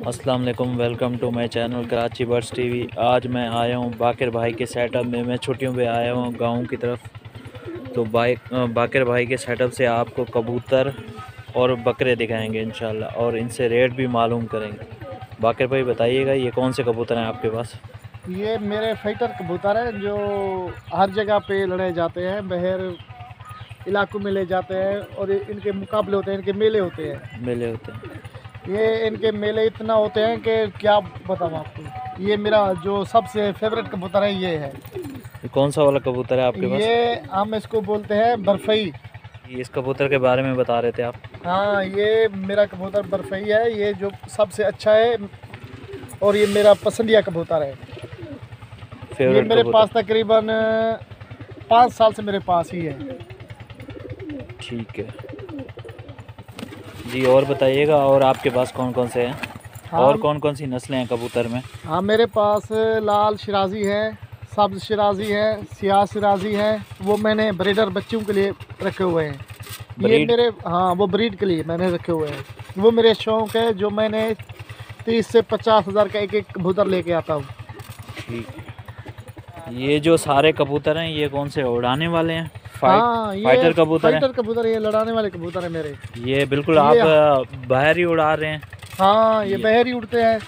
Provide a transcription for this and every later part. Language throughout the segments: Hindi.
अस्सलाम वालेकुम, welcome to my channel Karachi birds TV. आज मैं आया हूँ बाकिर भाई के सेटअप में। मैं छुट्टियों पे आया हूँ गाँव की तरफ। तो बाकिर भाई के सेटअप से आपको कबूतर और बकरे दिखाएंगे इंशाल्लाह, और इनसे रेट भी मालूम करेंगे। बाकिर भाई बताइएगा, ये कौन से कबूतर हैं आपके पास? ये मेरे फाइटर कबूतर हैं जो हर जगह पे लड़ाए जाते हैं, बहर इलाकों में ले जाते हैं और इनके मुकाबले होते हैं, इनके मेले होते हैं। मेले होते हैं। ये इनके मेले इतना होते हैं कि क्या बताऊँ आपको। ये मेरा जो सबसे फेवरेट कबूतर है ये है। ये कौन सा वाला कबूतर है आपके पास? ये हम इसको बोलते हैं बर्फई। इस कबूतर के बारे में बता रहे थे आप। हाँ, ये मेरा कबूतर बर्फई है, ये जो सबसे अच्छा है और ये मेरा पसंदीदा कबूतर है। ये मेरे पास तकरीबन 5 साल से मेरे पास ही है। ठीक है जी, और बताइएगा, और आपके पास कौन कौन से हैं? हाँ, और कौन कौन सी नस्लें हैं कबूतर में? हाँ, मेरे पास लाल शिराजी है, सब्ज शिराजी है, सियाह शिराजी है। वो मैंने ब्रीडर बच्चों के लिए रखे हुए हैं। ये मेरे वो ब्रीड के लिए मैंने रखे हुए हैं। वो मेरे शौक़ है जो मैंने 30 से 50 हज़ार का एक कबूतर लेके आता हूँ। ठीक है। ये जो सारे कबूतर हैं ये कौन से उड़ाने वाले हैं? हाँ, ये फाइटर कबूतर फाइटर कबूतर, ये लड़ाने वाले कबूतर है मेरे। ये बिल्कुल आप बाहर ही उड़ा रहे हैं? हाँ, ये बहर ही उड़ते हैं।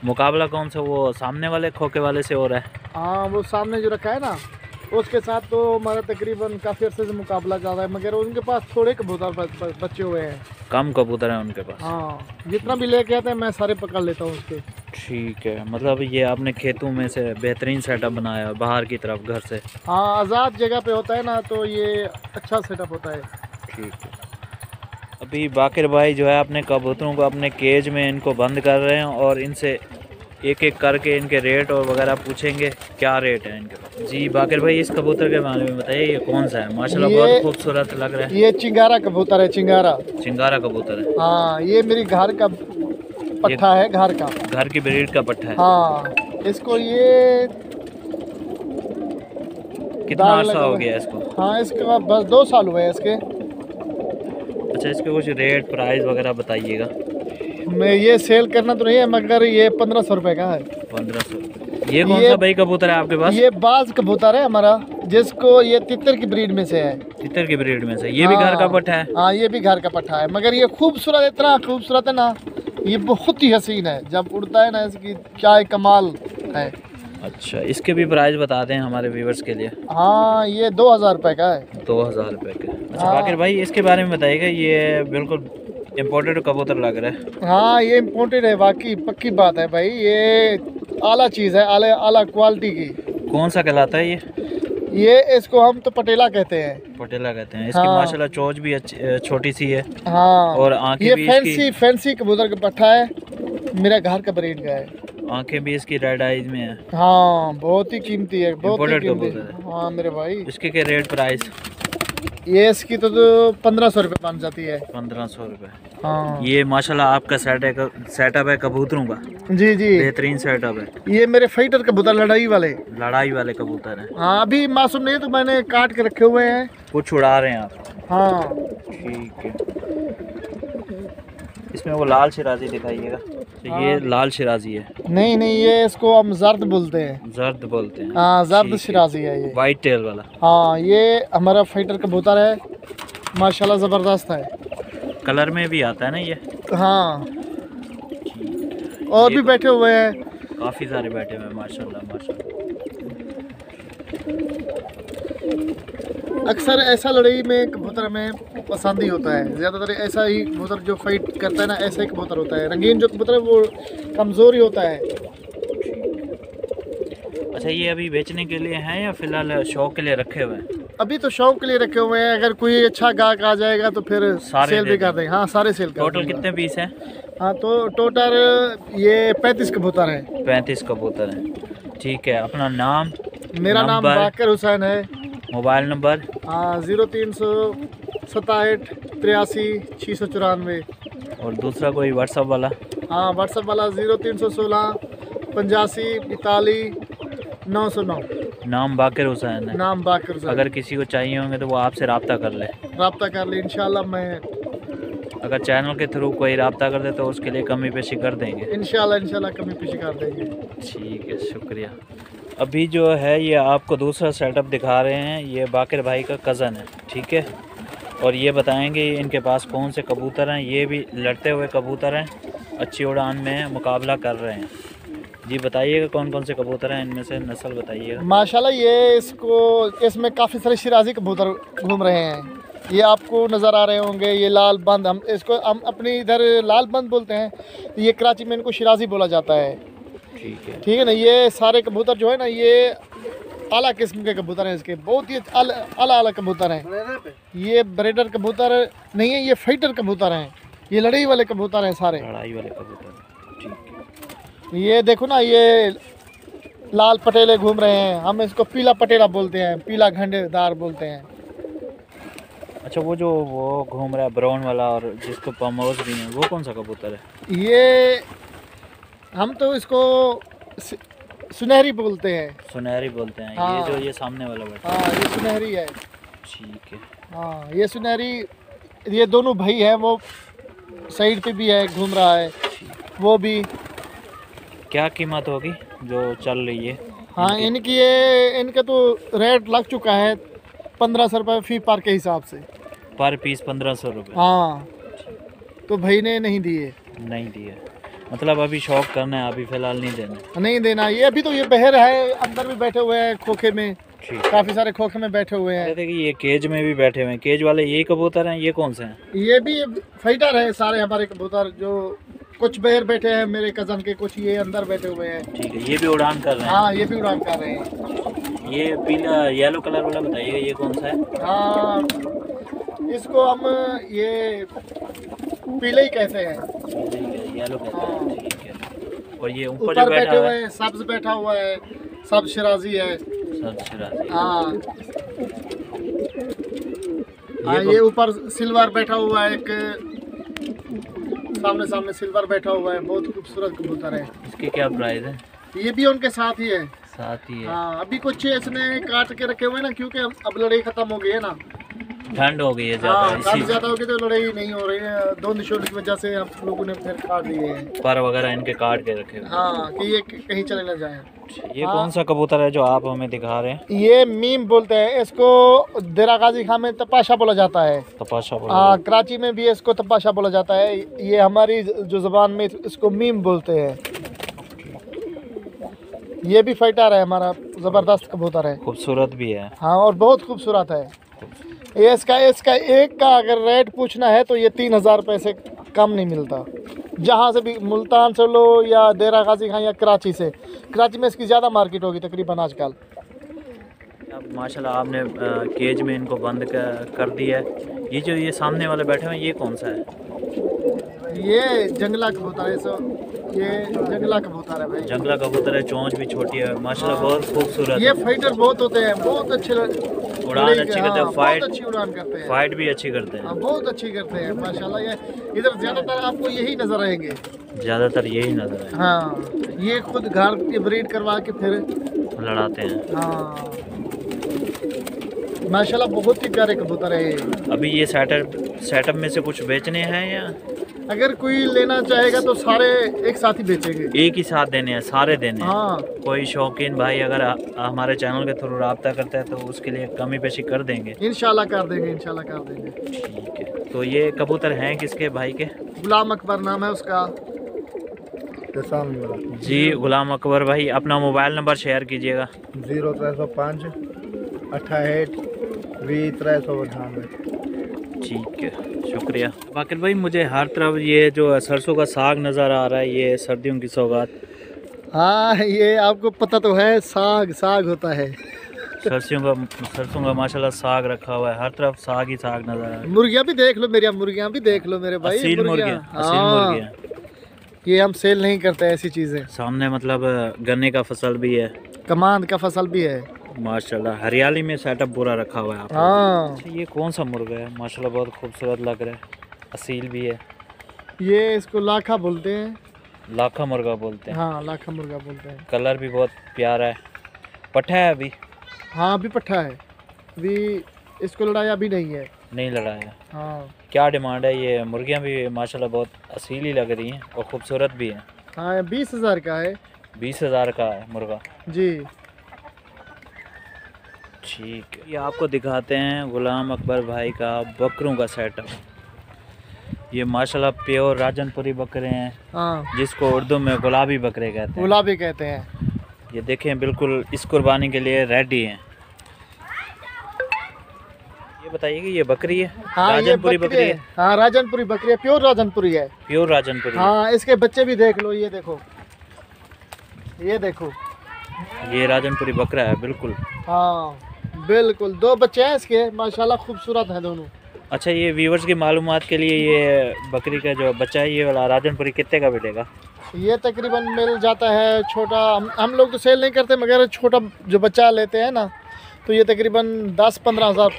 मुकाबला कौन सा, वो सामने वाले खोखे वाले से हो रहा है? हाँ, वो सामने जो रखा है ना, उसके साथ तो हमारा तकरीबन काफ़ी अर्से से मुकाबला ज़्यादा है, मगर उनके पास थोड़े कबूतर बच्चे हुए हैं। कम कबूतर हैं उनके पास? हाँ, जितना भी लेके आते हैं मैं सारे पकड़ लेता हूँ उसके। ठीक है, मतलब ये आपने खेतों में से बेहतरीन सेटअप बनाया बाहर की तरफ घर से? हाँ, आज़ाद जगह पे होता है ना, तो ये अच्छा सेटअप होता है। ठीक है। अभी बाकिर भाई जो है अपने कबूतरों को अपने केज में इनको बंद कर रहे हैं, और इनसे एक एक करके इनके रेट और वगैरह पूछेंगे क्या रेट है इनके। जी बाकिर भाई, इस कबूतर के बारे में बताइए, ये कौन सा है? माशाल्लाह बहुत खूबसूरत लग रहा है। ये चिंगारा कबूतर है, चिंगारा। चिंगारा कबूतर है? हाँ, ये मेरी घर का पट्ठा है, घर का। घर की ब्रीड का पट्ठा है? हाँ, इसको ये कितना अर्सा हो गया इसको? हाँ, इसका बस 2 साल हुए हैं इसके। अच्छा, इसके कुछ रेट प्राइस वगैरह बताइएगा। मैं ये सेल करना तो नहीं है, मगर ये 1500 रुपये का है। 1500। ये कौन सा भाई कबूतर है आपके पास? ये बाज कबूतर है हमारा, जिसको ये तितर की ब्रीड में से है। तितर की ब्रीड में से? ये भी घर का पट्ठा है? हाँ, ये भी घर का पट्ठा है, मगर ये खूबसूरत, इतना खूबसूरत है ना, ये बहुत ही हसीन है। जब उड़ता है ना, इसकी क्या कमाल है। अच्छा, इसके भी प्राइस बता दें हमारे व्यूवर्स के लिए। हाँ, ये 2000 रुपये का है। 2000 रुपये का? अच्छा बाकिर भाई, इसके बारे में बताइएगा, ये बिल्कुल इम्पोर्टेड कबूतर लग रहा है। हाँ, ये इम्पोर्टेड है, वाकई पक्की बात है भाई। ये आला चीज़ है, आला क्वालिटी की। कौन सा कहलाता है ये इसको हम तो पटेला कहते हैं। पटेला कहते हैं। इसकी माशाल्लाह चोंच भी छोटी सी है। हाँ, और आंखें ये भी फैंसी कबूतर का पट्ठा है, मेरे घर का ब्रीड का है। आंखें भी इसकी रेड आइज में है। हाँ, बहुत ही कीमती है, बहुत ही कीमती है। हाँ मेरे भाई। इसके क्या रेट प्राइस? ये इसकी तो 1500 रुपये बन जाती है। 1500 रुपये? हाँ, ये माशाल्लाह आपका सेटअप है कबूतरों का? जी जी, बेहतरीन सेटअप है। ये मेरे फाइटर कबूतर लड़ाई वाले कबूतर हैं? हाँ, अभी मासूम नहीं है तो मैंने काट के रखे हुए हैं। कुछ उड़ा रहे हैं आप? हाँ, ठीक है। इसमें वो लाल शिराजी दिखाइएगा। तो ये लाल शिराजी है? नहीं, ये इसको हम जर्द बोलते हैं। जर्द बोलते हैं? हाँ, जर्द शिराजी है ये, वाइट टेल वाला। हाँ, ये हमारा फाइटर कबूतर है, माशाल्लाह ज़बरदस्त है। कलर में भी आता है ना ये? हाँ, और भी बैठे हुए हैं, काफ़ी सारे बैठे हुए हैं माशाल्लाह माशाल्लाह। अक्सर ऐसा लड़ाई में कबूतर में पसंद ही होता है। ज़्यादातर ऐसा ही कबूतर जो फाइट करता है ना, ऐसा ही कबूतर होता है। रंगीन जो कबूतर है वो कमज़ोर ही होता है। अच्छा, ये अभी बेचने के लिए हैं या फिलहाल शौक के लिए रखे हुए हैं? अभी तो शौक के लिए रखे हुए हैं, अगर कोई अच्छा गाहक आ जाएगा तो फिर सेल भी कर देंगे। हाँ, सारे सेल कर टोटल कितने पीस हैं? हाँ, तो टोटल ये 35 कबूतर हैं। 35 कबूतर हैं। ठीक है, अपना नाम? मेरा नाम बाकर हुसैन है। Mobile number? 0367 83 694। और दूसरा कोई व्हाट्सअप वाला? हाँ, व्हाट्सअप वाला 0316 85 42 909। नाम बाकर हुसैन है? नाम बाकर हुसैन। अगर किसी को चाहिए होंगे तो वो आपसे रब्ता कर ले। इंशाल्लाह मैं अगर चैनल के थ्रू कोई रब्ता कर दे तो उसके लिए कमी पेशी कर देंगे। इंशाल्लाह कमी पेशी कर देंगे। ठीक है, शुक्रिया। अभी जो है ये आपको दूसरा सेटअप दिखा रहे हैं, ये बाकिर भाई का कज़न है, ठीक है। और ये बताएंगे इनके पास कौन से कबूतर हैं। ये भी लड़ते हुए कबूतर हैं, अच्छी उड़ान में मुकाबला कर रहे हैं। जी बताइएगा कौन कौन से कबूतर हैं, इनमें से नस्ल बताइएगा। माशाल्लाह ये इसमें काफ़ी सारे शिराजी कबूतर घूम रहे हैं। ये आपको नज़र आ रहे होंगे, ये लाल बंद, हम अपनी इधर लाल बंद बोलते हैं, ये कराची में इनको शिराजी बोला जाता है। ठीक है ना। ये सारे कबूतर जो है ना, ये आला किस्म के कबूतर हैं, इसके बहुत ही आला कबूतर हैं। ये ब्रीडर कबूतर नहीं है, ये फाइटर कबूतर हैं, ये लड़ाई वाले कबूतर हैं सारे, लड़ाई वाले कबूतर। ठीक है। ये देखो ना, ये लाल पटेले घूम रहे हैं, हम इसको पीला पटेला बोलते हैं, पीला घंटेदार बोलते हैं। अच्छा, वो घूम रहा है ब्राउन वाला और जिसको पमोज भी है, वो कौन सा कबूतर है? ये हम तो इसको सुनहरी बोलते हैं। सुनहरी बोलते हैं। हाँ। ये जो सामने वाला बैठा हाँ, ये सुनहरी है। ठीक है। हाँ, ये सुनहरी, ये दोनों भाई हैं, वो साइड पे भी है, घूम रहा है वो भी। क्या कीमत होगी जो चल रही है? हाँ, इनका तो रेट लग चुका है 1500 रुपये फी पर के हिसाब से। पर पीस 1500 रुपये? हाँ, तो भाई ने नहीं दिए। नहीं दिए मतलब अभी शौक करना है, अभी फ़िलहाल नहीं देना। ये अभी तो ये बहर है, अंदर भी बैठे हुए हैं खोखे में, काफ़ी सारे खोखे में बैठे हुए हैं। देखिए ये केज में भी बैठे हुए हैं। केज वाले यही कबूतर हैं? ये कौन से हैं? ये भी फाइटर है सारे हमारे कबूतर, जो कुछ बहर बैठे हैं मेरे कज़न के, कुछ ये अंदर बैठे हुए हैं। ठीक है। ये भी उड़ान कर रहे हैं? हाँ, ये भी उड़ान कर रहे हैं। ये पीला येलो कलर वाला बताइएगा, ये कौन सा है? हाँ, इसको हम ये पीले ही कहते हैं, येलो कहते हैं। ठीक है। और ये ऊपर ऊपर जो बैठे हुए हैं, सब्ज बैठा हुआ है, सब शिराजी है। सब शिराजी। हाँ, ये ऊपर सिल्वर बैठा हुआ है, एक सामने सिल्वर बैठा हुआ है, बहुत खूबसूरत कबूतर है। इसके क्या प्राइस है? ये भी उनके साथ ही है। साथ ही है। हाँ, अभी कुछ इसने काट के रखे हुए हैं ना, क्योंकि अब लड़ाई खत्म हो गई है ना, ठंड हो गई है ज़्यादा। हाँ, ठंड ज़्यादा हो गई तो लड़ाई नहीं हो रही है, दो निशान की वजह से हम लोगों ने फिर काट दिए हैं। पर वगैरह इनके काट के रखे हुए। हाँ, कि ये कहीं चले ना जाए। ये कौन सा कबूतर है जो आप हमें दिखा रहे हैं? ये मीम बोलते हैं इसको, देरा गाजी खां में तपाशा बोला जाता है। तपाशा बोला? हाँ, कराची में भी इसको तपाशा बोला जाता है। ये हमारी जो ज़बान में इसको मीम बोलते हैं। ये भी फाइटर है हमारा, ज़बरदस्त कबूतर है, खूबसूरत भी है। हाँ, और बहुत खूबसूरत है। ये इसका एक का अगर रेट पूछना है तो ये 3000 रुपये से कम नहीं मिलता, जहाँ से भी, मुल्तान से लो या देरा गाजी खां या कराची से। कराची में इसकी ज़्यादा मार्केट होगी तकरीबन आजकल। अब माशाल्लाह आपने केज में इनको बंद कर दिया है। ये जो सामने वाले बैठे हुए हैं, ये कौन सा है? ये जंगला कबूतर है, ये जंगला कबूतर है भाई। जंगला कबूतर है, चोंच भी छोटी है माशाल्लाह, बहुत खूबसूरत। ये फाइटर बहुत होते हैं, बहुत अच्छे उड़ान अच्छी करते हैं, फाइट अच्छी उड़ान करते हैं, फाइट भी अच्छी करते हैं। बहुत अच्छी करते हैं माशाल्लाह। ये इधर ज़्यादातर आपको यही नज़र आएंगे, ज़्यादातर यही नज़र है। हाँ, ये खुद घर की ब्रीड करवा के फिर लड़ाते हैं। हाँ, माशाल्लाह बहुत ही प्यारे कबूतर है। अभी ये सेटअप में से कुछ बेचने हैं या अगर कोई लेना चाहेगा तो सारे एक साथ ही बेचेंगे, एक ही साथ देने हैं, सारे देने हैं? हाँ, कोई शौकीन भाई अगर हमारे चैनल के थ्रू रब्ता करता है तो उसके लिए कमी पेशी कर देंगे? इंशाल्लाह कर देंगे, इंशाल्लाह कर देंगे। ठीक है। तो ये कबूतर हैं किसके भाई के? गुलाम अकबर नाम है उसका। जी गुलाम अकबर भाई, अपना मोबाइल नंबर शेयर कीजिएगा। 0305 68 20 398। ठीक है, शुक्रिया। बाकिर भाई मुझे हर तरफ ये जो सरसों का साग नज़र आ रहा है, ये सर्दियों की सौगात। हाँ, ये आपको पता तो है, साग होता है। सरसों का माशाल्लाह साग रखा हुआ है, हर तरफ साग ही साग नज़र आ रहा है। मुर्गियाँ भी देख लो, मुर्गियाँ भी देख लो मेरे भाई। असील मुर्गियाँ। ये हम सेल नहीं करते ऐसी चीज़ें। सामने मतलब गन्ने का फसल भी है, कमान का फसल भी है माशाल्लाह। हरियाली में सेटअप पूरा रखा हुआ है आपने। हाँ, ये कौन सा मुर्गा है? माशाल्लाह बहुत खूबसूरत लग रहा है, असील भी है। ये इसको लाखा बोलते हैं। लाखा मुर्गा बोलते हैं? हाँ, लाखा मुर्गा बोलते हैं। कलर भी बहुत प्यारा है। पट्ठा है अभी? हाँ, अभी पट्ठा है, अभी इसको लड़ाया भी नहीं है। नहीं लड़ाया? हाँ। क्या डिमांड है? ये मुर्गियाँ भी माशाल्लाह बहुत असीली लग रही हैं और ख़ूबसूरत भी हैं। हाँ 20,000 का है। 20,000 का है मुर्गा जी। ठीक है, ये आपको दिखाते हैं गुलाम अकबर भाई का बकरों का सेटअप। ये माशाल्लाह प्योर राजनपुरी बकरे हैं, हाँ जिसको उर्दू में गुलाबी बकरे कहते हैं। गुलाबी कहते हैं। ये देखें बिल्कुल इस कुर्बानी के लिए रेडी हैं। ये बताइए कि ये बकरी है? हाँ राजनपुरी बकरी है। हाँ राजनपुरी बकरी है, प्योर राजनपुरी है। प्योर राजनपुरी। हाँ इसके बच्चे भी देख लो, ये देखो, ये देखो, ये राजनपुरी बकरा है बिल्कुल। हाँ बिल्कुल, 2 बच्चे हैं इसके माशाल्लाह, खूबसूरत हैं दोनों। अच्छा, ये व्यूवर्स की मालूमात के लिए ये बकरी का जो बच्चा है ये वाला राजनपुरी कितने का मिलेगा? ये तकरीबन मिल जाता है छोटा, हम लोग तो सेल नहीं करते, मगर छोटा जो बच्चा लेते हैं ना, तो ये तकरीबन 10-15 हज़ार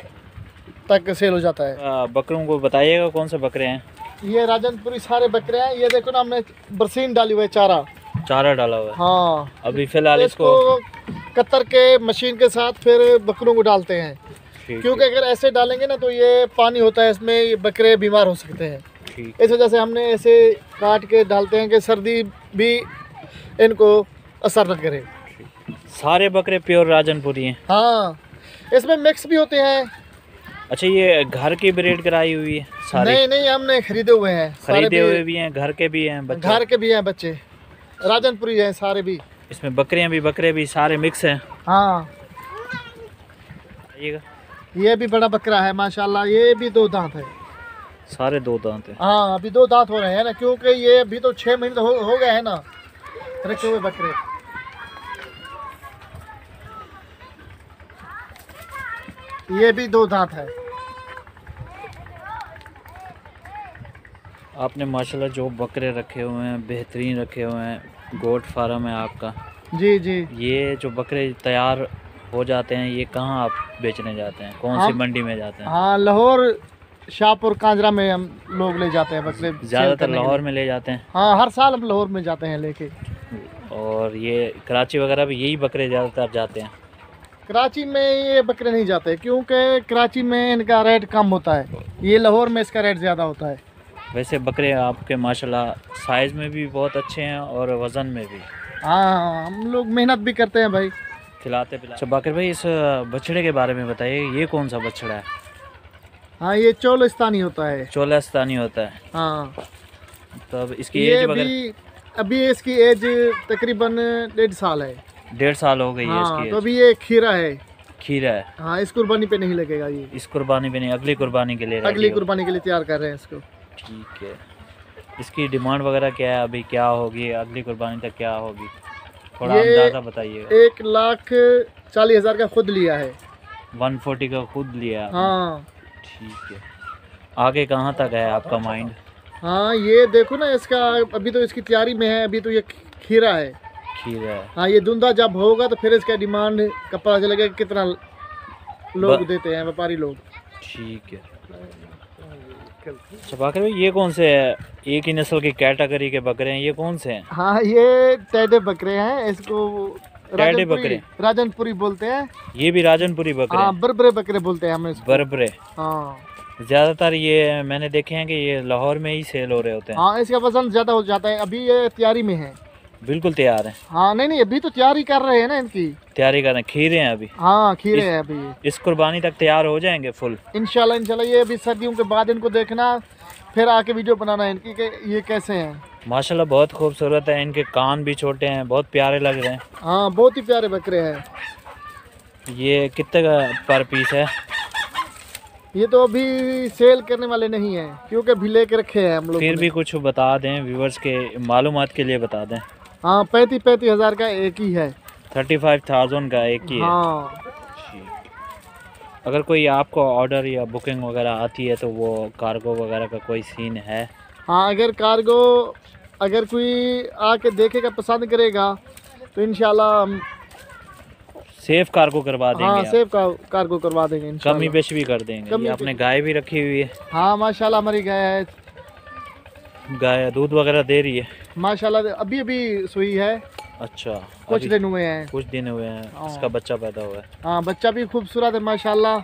तक सेल हो जाता है। बकरों को बताइएगा कौन से बकरे हैं? ये राजनपुरी सारे बकरे हैं। ये देखो ना, हमने बरसीन डाली हुई है, चारा डाला हुआ है। हाँ अभी फिलहाल इसको कतर के मशीन के साथ फिर बकरों को डालते हैं, क्योंकि अगर ऐसे डालेंगे ना तो ये पानी होता है इसमें, ये बकरे बीमार हो सकते हैं। इस वजह से हमने ऐसे काट के डालते हैं कि सर्दी भी इनको असर न करे। सारे बकरे प्योर राजनपुरी हैं? हाँ इसमें मिक्स भी होते हैं। अच्छा, ये घर की ब्रीड कराई हुई है सारी? नहीं, हमने खरीदे हुए हैं। खरीदे हुए भी हैं, घर के भी हैं बच्चे? घर के भी हैं बच्चे, राजनपुरी हैं सारे भी। इसमें बकरियां भी बकरे भी सारे मिक्स हैं? हाँ ये भी बड़ा बकरा है माशाल्लाह, ये भी 2 दांत है। सारे 2 दांत हैं? हाँ अभी 2 दांत हो रहे हैं ना, क्योंकि ये अभी तो 6 महीने तो हो गए हैं ना रखे हुए बकरे। ये भी 2 दांत है। आपने माशाल्लाह जो बकरे रखे हुए हैं बेहतरीन रखे हुए हैं, गोट फार्म है आपका? जी। ये जो बकरे तैयार हो जाते हैं ये कहाँ आप बेचने जाते हैं? कौन सी मंडी में जाते हैं? हाँ लाहौर, शाहपुर, कांजरा में हम लोग ले जाते हैं बकरे। ज़्यादातर लाहौर में ले जाते हैं? हाँ हर साल हम लाहौर में जाते हैं लेके। और ये कराची वगैरह भी यही बकरे ज़्यादातर जाते हैं? कराची में ये बकरे नहीं जाते, क्योंकि कराची में इनका रेट कम होता है, ये लाहौर में इसका रेट ज़्यादा होता है। वैसे बकरे आपके माशाल्लाह साइज़ में भी बहुत अच्छे हैं और वज़न में भी। हाँ हम लोग मेहनत भी करते हैं भाई, खिलाते पिलाते। अच्छा बाकिर भाई, इस बछड़े के बारे में बताइए, ये कौन सा बछड़ा है? हाँ ये चोलिस्तानी होता है। चोलिस्तानी होता है? हाँ। तब इसकी एज वगैरह? अभी इसकी एज तकरीबन 1.5 साल है। 1.5 साल हो गई है इसकी तो अभी ये खीरा है। खीरा है? हाँ इस कुर्बानी पे नहीं लगेगा ये। इस कुर्बानी पे नहीं, अगली कुर्बानी के लिए? अगली कुर्बानी के लिए तैयार कर रहे हैं इसको। ठीक है। इसकी डिमांड वगैरह क्या है अभी, क्या होगी अगली कुर्बानी तक, क्या होगी थोड़ा अंदाज़ा बताइए। 1,40,000 का खुद लिया है। 140 का खुद लिया? हाँ। ठीक है। आगे कहाँ तक है आपका माइंड? हाँ ये देखो ना, इसका अभी तो इसकी तैयारी में है, अभी तो ये खीरा है। खीरा है? हाँ ये धुंधा जब होगा तो फिर इसका डिमांड का पता चलेगा कितना लोग देते हैं, व्यापारी लोग। ठीक है। अच्छा बाकिर भाई, ये कौन से है? एक ही नस्ल की कैटेगरी के बकरे हैं, ये कौन से हैं? हाँ ये टेढ़े बकरे हैं, इसको टेढ़े बकरे राजनपुरी बोलते हैं। ये भी राजनपुरी बकरे? हाँ बरबरे बकरे बोलते हैं हम इसको। बरबरे? हाँ। ज़्यादातर ये मैंने देखे हैं कि ये लाहौर में ही सेल हो रहे होते हैं। हाँ इसका वजन ज़्यादा हो जाता है, अभी ये तैयारी में है। बिल्कुल तैयार है? हाँ नहीं अभी तो तैयारी कर रहे हैं ना, इनकी तैयारी कर रहे हैं, खीरे हैं अभी? हाँ खीरे हैं अभी। इस कुर्बानी तक तैयार हो जाएंगे फुल इंशाल्लाह। ये अभी सर्दियों के बाद इनको देखना, फिर आके वीडियो बनाना है इनकी कि ये कैसे हैं। माशाल्लाह बहुत खूबसूरत है, इनके कान भी छोटे हैं, बहुत प्यारे लग रहे हैं। हाँ बहुत ही प्यारे बकरे हैं। ये कितने का पर पीस है? ये तो अभी सेल करने वाले नहीं हैं, क्योंकि अभी लेके रखे हैं हम लोग। फिर भी कुछ बता दें व्यूवर्स के मालूमात के लिए बता दें। हाँ 35,000 का एक ही है। 35,000 का एक ही है? हाँ। अगर कोई आपको ऑर्डर या बुकिंग वगैरह आती है तो वो कार्गो वगैरह का कोई सीन है? हाँ अगर कार्गो, अगर कोई आके देखेगा पसंद करेगा तो इंशाल्लाह हम सेफ कार्गो करवा देंगे। हाँ सेफ कार्गो करवा देंगे इंशाल्लाह। कमी पेश भी कर देंगे। ये आपने गाय भी रखी हुई है? हाँ माशाल्लाह हमारी गाय है। गाय दूध वगैरह दे रही है? माशाल्लाह अभी सुई है। अच्छा कुछ दिन हुए हैं। कुछ दिन हुए हैं इसका बच्चा पैदा हुआ है? हाँ बच्चा भी खूबसूरत है माशाल्लाह।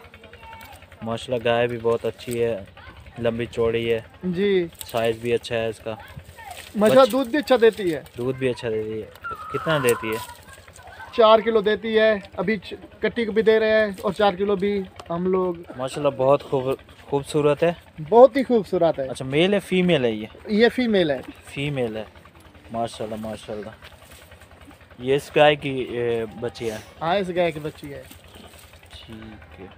माशाल्लाह गाय भी बहुत अच्छी है। लंबी चौड़ी है जी। साइज भी अच्छा है इसका। माशाल्लाह दूध भी अच्छा देती है। दूध भी अच्छा देती है। कितना देती है? 4 किलो देती है। अभी कट्टी को भी दे रहे हैं और 4 किलो भी हम लोग। माशाल्लाह बहुत खूबसूरत है। बहुत ही खूबसूरत है। अच्छा मेल है फीमेल है ये फीमेल है। फीमेल है। माशाल्लाह माशाल्लाह। ये इस गाय की बच्ची है। हाँ इस गाय की बच्ची है। ठीक है।